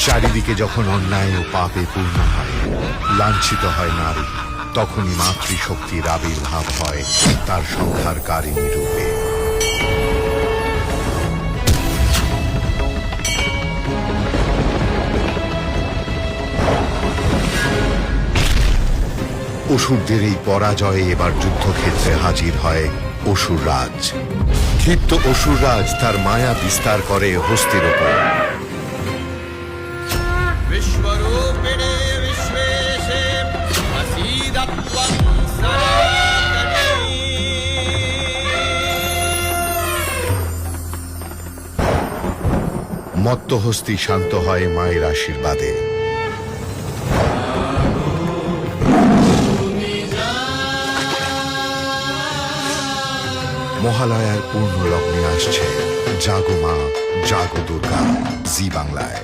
চারিদিকে যখন অন্যায় ও পাপে পূর্ণ হয়, লাঞ্ছিত হয় নারী, তখনই মাতৃশক্তির আবির্ভাব হয় তার সংহারকারিণী রূপে। অসুরদের এই পরাজয়ে এবার যুদ্ধক্ষেত্রে হাজির হয় অসুররাজ। ক্ষিপ্ত অসুররাজ তার মায়া বিস্তার করে হস্তির উপর। विश्वरूपिणे विश्वेशे प्रसीदत्वं सनातनी। মত্ত হস্তি শান্ত হয় মায়ের আশীর্বাদে। মহালয়ার পূর্ণ লগ্নে আসছে জাগো মা জাগো দুর্গা জি বাংলায়।